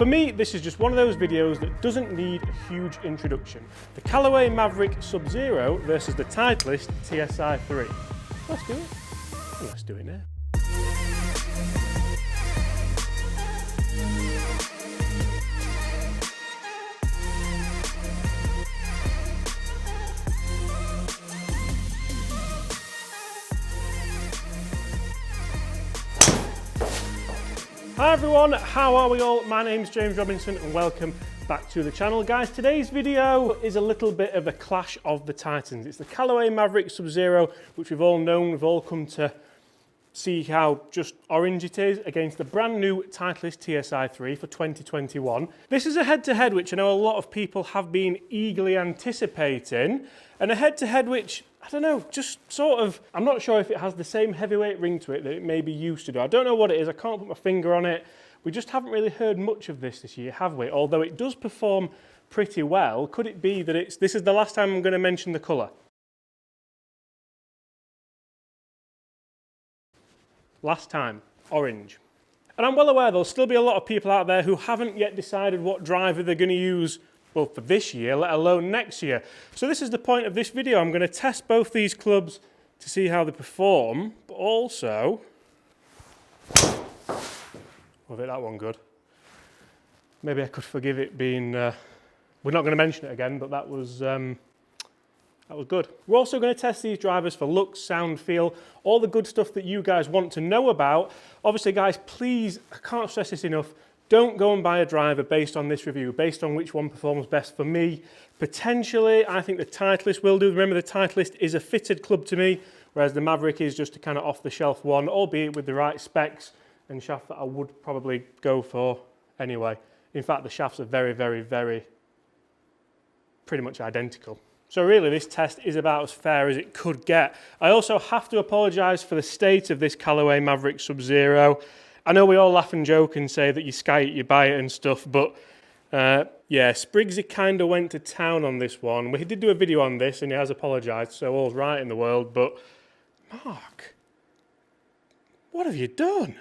For me, this is just one of those videos that doesn't need a huge introduction. The Callaway Mavrik Sub-Zero versus the Titleist TSI3. Let's do it. Well, let's do it now. Hi everyone, how are we all? My name's James Robinson and welcome back to the channel. Guys, today's video is a little bit of a clash of the titans. It's the Callaway Mavrik Sub-Zero, which we've all known, we've all come to see how just orange it is, against the brand new Titleist TSI3 for 2021. This is a head-to-head which I know a lot of people have been eagerly anticipating, and a head-to-head which, I don't know, just sort of, I'm not sure if it has the same heavyweight ring to it that it maybe used to do. I don't know what it is, I can't put my finger on it. We just haven't really heard much of this year, have we? Although it does perform pretty well. Could it be that this is the last time I'm going to mention the colour? Last time, orange. And I'm well aware there'll still be a lot of people out there who haven't yet decided what driver they're going to use, well, for this year, let alone next year. So this is the point of this video. I'm going to test both these clubs to see how they perform, but also... I'll hit that one good. Maybe I could forgive it being... we're not going to mention it again, but that was good. We're also going to test these drivers for look, sound, feel, all the good stuff that you guys want to know about. Obviously, guys, please, I can't stress this enough, don't go and buy a driver based on this review, based on which one performs best for me. Potentially, I think the Titleist will do. Remember, the Titleist is a fitted club to me, whereas the Mavrik is just a kind of off-the-shelf one, albeit with the right specs and shaft that I would probably go for anyway. In fact, the shafts are very, very, very pretty much identical. So really, this test is about as fair as it could get. I also have to apologise for the state of this Callaway Mavrik Sub-Zero. I know we all laugh and joke and say that you sky it, you buy it and stuff, but yeah, Spriggsy kind of went to town on this one. We did do a video on this and he has apologised, so all's right in the world, but Mark, what have you done?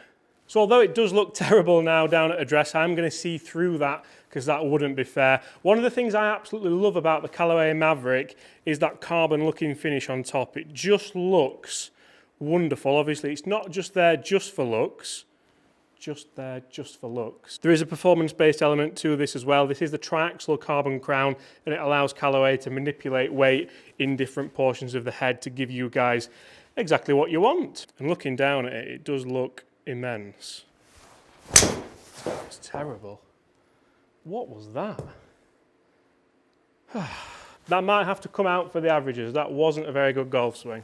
So although it does look terrible now down at address, I'm going to see through that because that wouldn't be fair. One of the things I absolutely love about the Callaway Mavrik is that carbon looking finish on top. It just looks wonderful. Obviously, it's not just there just for looks. There is a performance-based element to this as well. This is the triaxial carbon crown, and it allows Callaway to manipulate weight in different portions of the head to give you guys exactly what you want. And looking down at it, it does look immense. It's terrible. What was that? That might have to come out for the averages. That wasn't a very good golf swing.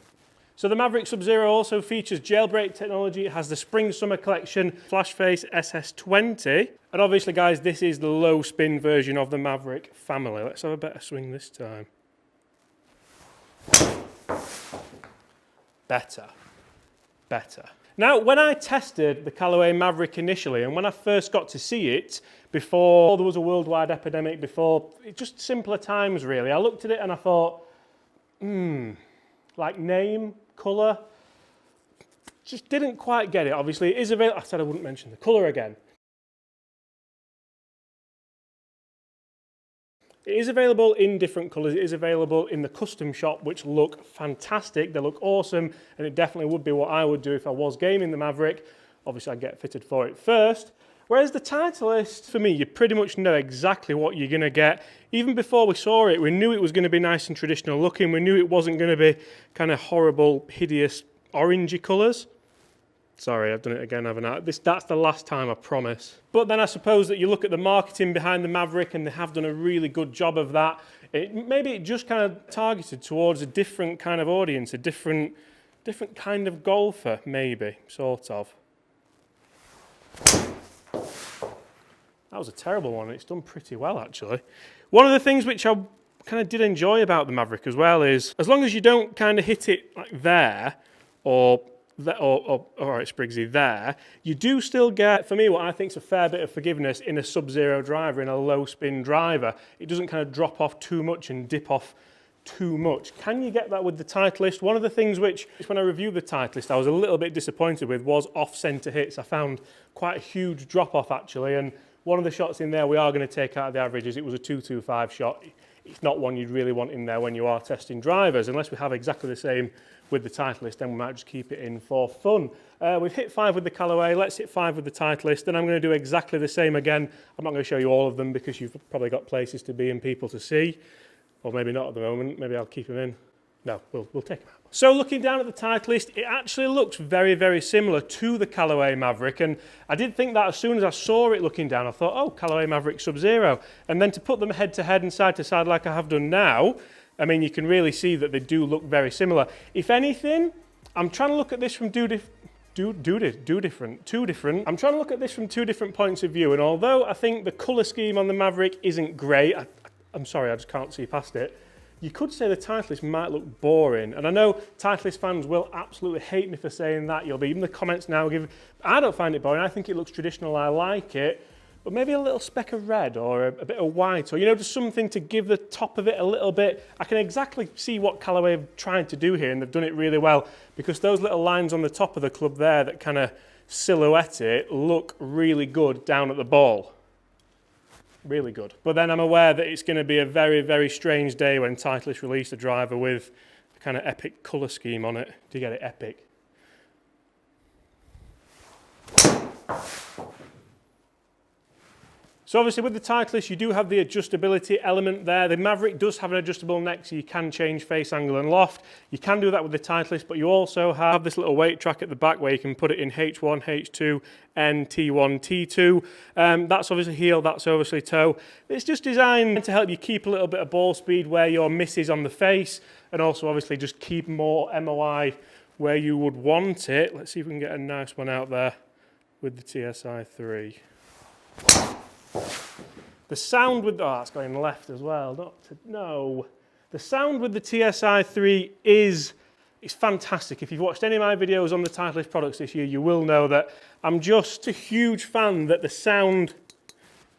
So the Mavrik Sub-Zero also features jailbreak technology. It has the Spring Summer Collection Flash Face SS20. And obviously, guys, this is the low spin version of the Mavrik family. Let's have a better swing this time. Better. Now, when I tested the Callaway Mavrik initially, and when I first got to see it, before there was a worldwide epidemic, before just simpler times really, I looked at it and I thought, like name, colour, just didn't quite get it. Obviously, it is available. I said I wouldn't mention the colour again. It is available in different colours. It is available in the custom shop, which look fantastic. They look awesome, and it definitely would be what I would do if I was gaming the Mavrik. Obviously, I'd get fitted for it first. Whereas the Titleist, for me, you pretty much know exactly what you're going to get. Even before we saw it, we knew it was going to be nice and traditional looking. We knew it wasn't going to be kind of horrible, hideous, orangey colours. Sorry, I've done it again, haven't I? That's the last time, I promise. But then I suppose that you look at the marketing behind the Mavrik, and they have done a really good job of that. Maybe it just kind of targeted towards a different kind of audience, a different kind of golfer, maybe, sort of. That was a terrible one, and it's done pretty well, actually. One of the things which I kind of did enjoy about the Mavrik as well is, as long as you don't kind of hit it like there, or alright, Spriggsy, there, you do still get, for me, what I think is a fair bit of forgiveness in a Sub-Zero driver, in a low spin driver. It doesn't kind of drop off too much and dip off too much. Can you get that with the Titleist? One of the things which, when I reviewed the Titleist, I was a little bit disappointed with was off-centre hits. I found quite a huge drop-off, actually, and One of the shots in there we are going to take out of the averages. It was a 225 shot. It's not one you'd really want in there when you are testing drivers, unless we have exactly the same with the Titleist, then we might just keep it in for fun. We've hit 5 with the Callaway, let's hit 5 with the Titleist, then I'm going to do exactly the same again. I'm not going to show you all of them because you've probably got places to be and people to see, or maybe not at the moment, maybe I'll keep them in. No, we'll take them out. So looking down at the Titleist, it actually looks very, very similar to the Callaway Mavrik, and I did think that as soon as I saw it looking down, I thought, oh, Callaway Mavrik Sub-Zero. And then to put them head to head and side to side like I have done now, I mean, you can really see that they do look very similar. If anything, I'm trying to look at this from two different points of view, and although I think the colour scheme on the Mavrik isn't great, I'm sorry, I just can't see past it. You could say the Titleist might look boring, and I know Titleist fans will absolutely hate me for saying that. You'll be in the comments now. I don't find it boring. I think it looks traditional. I like it, but maybe a little speck of red or a bit of white, or just something to give the top of it a little bit. I can exactly see what Callaway have tried to do here, and they've done it really well because those little lines on the top of the club there that kind of silhouette it look really good down at the ball. Really good. But then I'm aware that it's going to be a very, very strange day when Titleist release a driver with a kind of epic colour scheme on it. Do you get it? Epic. So obviously with the Titleist you do have the adjustability element there. The Mavrik does have an adjustable neck, so you can change face angle and loft. You can do that with the Titleist, but you also have this little weight track at the back where you can put it in H1, H2, N, T1, T2. That's obviously heel, that's obviously toe. It's just designed to help you keep a little bit of ball speed where your miss is on the face, and also obviously just keep more MOI where you would want it. Let's see if we can get a nice one out there with the TSI3. The sound with, oh, that's going left as well, no. The sound with the TSI3 is fantastic. If you've watched any of my videos on the Titleist products this year, you will know that I'm just a huge fan that the sound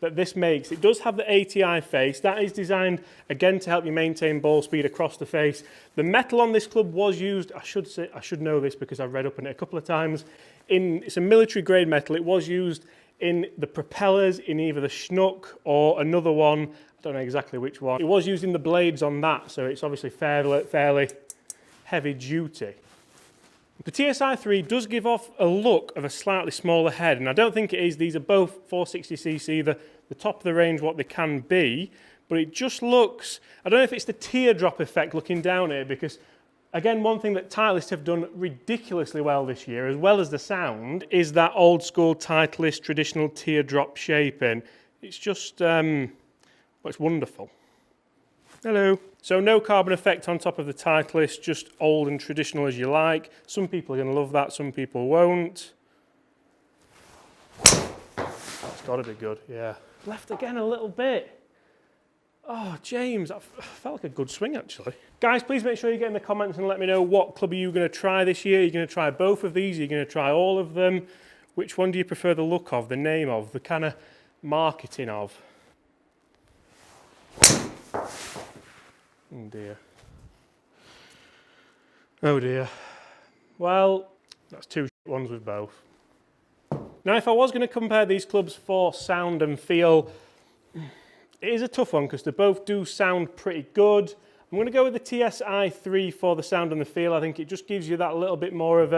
that this makes, it does have the ATI face. That is designed, again, to help you maintain ball speed across the face. The metal on this club was used, I should know this because I've read up on it a couple of times, it's a military grade metal. It was used in the propellers, in either the Schnuck or another one, I don't know exactly which one. It was used in the blades on that, so it's obviously fairly heavy duty. The TSI3 does give off a look of a slightly smaller head, and I don't think it is. These are both 460cc, the top of the range what they can be, but it just looks, I don't know if it's the teardrop effect looking down here, because again, one thing that Titleist have done ridiculously well this year, as well as the sound, is that old school Titleist traditional teardrop shaping. It's just, well, it's wonderful. Hello. So no carbon effect on top of the Titleist, just old and traditional as you like. Some people are going to love that, some people won't. It's got to be good, yeah. Left again a little bit. Oh, James, that felt like a good swing, actually. Guys, please make sure you get in the comments and let me know what club are you going to try this year. Are you going to try both of these? Are you going to try all of them? Which one do you prefer the look of, the name of, the kind of marketing of? Oh, dear. Oh, dear. Well, that's two ones with both. Now, if I was going to compare these clubs for sound and feel, it is a tough one because they both do sound pretty good. I'm going to go with the TSI3 for the sound and the feel. I think it just gives you that little bit more of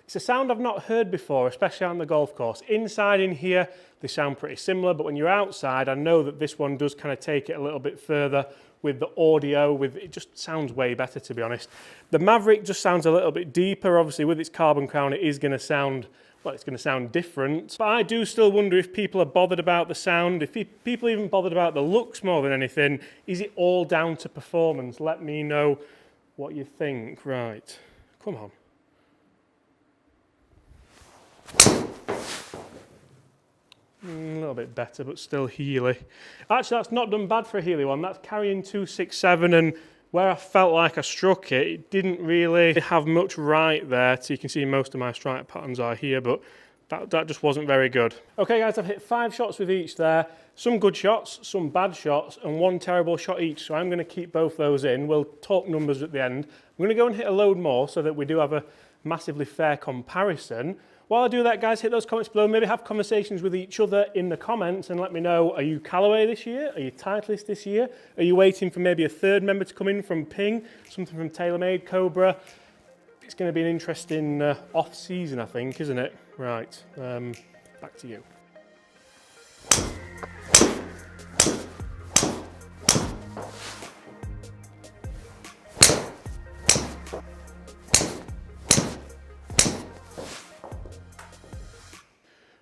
it's a sound I've not heard before, especially out on the golf course. Inside in here, they sound pretty similar, but when you're outside, I know that this one does kind of take it a little bit further with the audio, it just sounds way better, to be honest. The Mavrik just sounds a little bit deeper. Obviously, with its carbon crown, it is going to sound, well, it's going to sound different. But I do still wonder if people are bothered about the sound, if people even bothered about the looks more than anything. Is it all down to performance? Let me know what you think. Right, come on. A little bit better, but still Healy. Actually, that's not done bad for a Healy one. That's carrying 267, and where I felt like I struck it, it didn't really have much right there. So you can see most of my strike patterns are here, but that just wasn't very good. Okay, guys, I've hit 5 shots with each there. Some good shots, some bad shots, and 1 terrible shot each. So I'm going to keep both those in. We'll talk numbers at the end. I'm going to go and hit a load more so that we do have a massively fair comparison. While I do that, guys, hit those comments below. Maybe have conversations with each other in the comments and let me know, are you Callaway this year? Are you Titleist this year? Are you waiting for maybe a third member to come in from Ping? Something from TaylorMade, Cobra? It's going to be an interesting off-season, I think, isn't it? Right, back to you.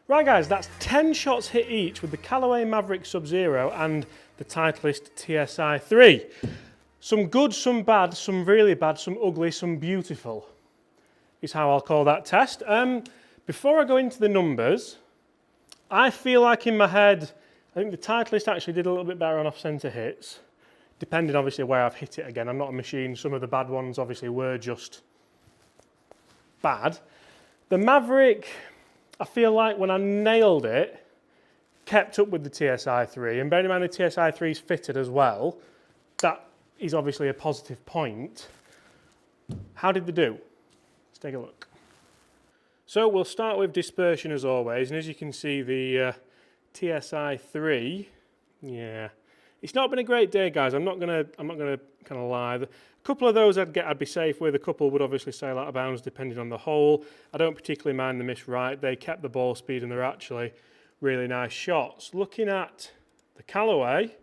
Right guys, that's 10 shots hit each with the Callaway Mavrik Sub-Zero and the Titleist TSI3. Some good, some bad, some really bad, some ugly, some beautiful is how I'll call that test. Before I go into the numbers, I feel like in my head, I think the Titleist actually did a little bit better on off-centre hits, depending obviously where I've hit it again. I'm not a machine, some of the bad ones obviously were just bad. The Mavrik, I feel like when I nailed it, kept up with the TSI3, and bearing in mind the TSI3 is fitted as well, that is obviously a positive point. How did they do? Let's take a look. So we'll start with dispersion as always, and as you can see the TSI3, yeah, it's not been a great day, guys. I'm not gonna kind of lie. A couple of those I'd be safe with. A couple would obviously sail out of bounds depending on the hole. I don't particularly mind the miss right. They kept the ball speed and they're actually really nice shots. Looking at the Callaway,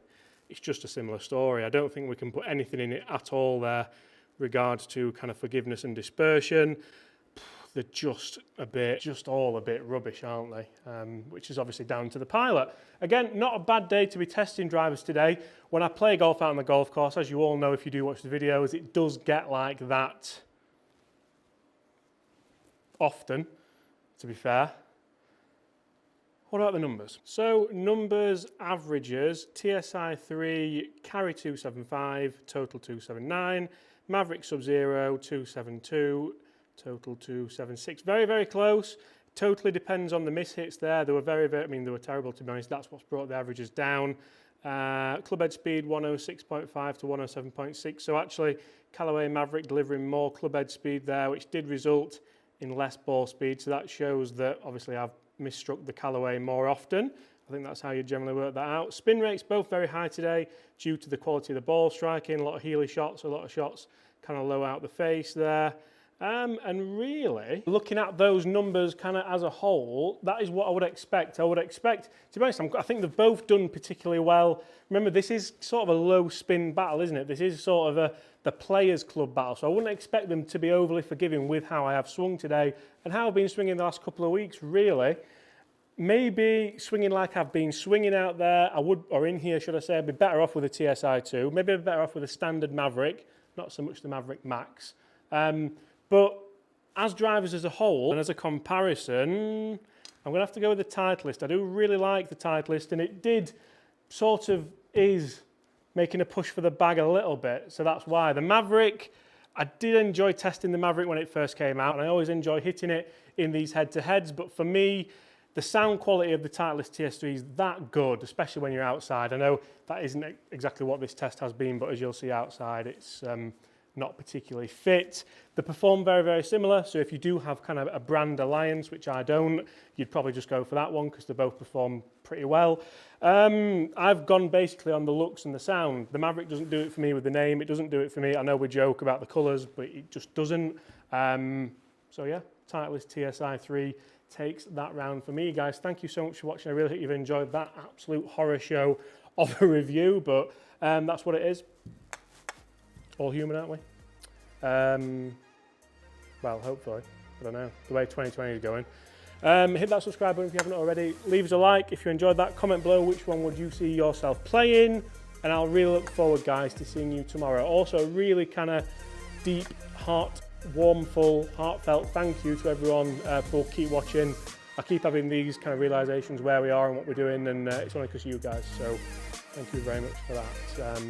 it's just a similar story. I don't think we can put anything in it at all there regards to kind of forgiveness and dispersion. They're just all a bit rubbish, aren't they? Which is obviously down to the pilot. Again, not a bad day to be testing drivers today. When I play golf out on the golf course, as you all know if you do watch the videos, it does get like that often, to be fair. What about the numbers? So numbers, averages, TSI3, carry 275, total 279, Mavrik Sub-Zero 272, total 276. Very, very close. Totally depends on the miss hits there. They were very, I mean, they were terrible to be honest. That's what's brought the averages down. Club head speed 106.5 to 107.6. So actually, Callaway Mavrik delivering more club head speed there, which did result in less ball speed. So that shows that obviously I've misstruck the Callaway more often. I think that's how you generally work that out. Spin rates both very high today due to the quality of the ball striking. A lot of Healy shots, a lot of shots kind of low out the face there. And really, looking at those numbers kind of as a whole, that is what I would expect. I would expect, to be honest, I think they've both done particularly well. Remember, this is sort of a low spin battle, isn't it? This is sort of the Players Club battle. So I wouldn't expect them to be overly forgiving with how I have swung today and how I've been swinging the last couple of weeks, really. Maybe swinging like I've been swinging out there, or in here, should I say, I'd be better off with a TSI2. Maybe I'd be better off with a standard Mavrik, not so much the Mavrik Max. But as drivers as a whole, and as a comparison, I'm going to have to go with the Titleist. I do really like the Titleist, and it did sort of is making a push for the bag a little bit. So that's why. The Mavrik, I did enjoy testing the Mavrik when it first came out, and I always enjoy hitting it in these head-to-heads. But for me, the sound quality of the Titleist TS3 is that good, especially when you're outside. I know that isn't exactly what this test has been, but as you'll see outside, it's not particularly fit. They perform very, very similar. So if you do have kind of a brand alliance, which I don't, you'd probably just go for that one because they both perform pretty well. I've gone basically on the looks and the sound. The Mavrik doesn't do it for me with the name. It doesn't do it for me. I know we joke about the colours, but it just doesn't. So yeah, Titleist TSI3 takes that round for me, guys. Thank you so much for watching. I really hope you've enjoyed that absolute horror show of a review, but that's what it is. All human, aren't we? Well, hopefully. I don't know. The way 2020 is going. Hit that subscribe button if you haven't already. Leave us a like if you enjoyed that. Comment below which one would you see yourself playing. And I'll really look forward, guys, to seeing you tomorrow. Also, really kind of deep, warmful, heartfelt thank you to everyone for keep watching. I keep having these kind of realizations where we are and what we're doing, and it's only because of you guys. So thank you very much for that.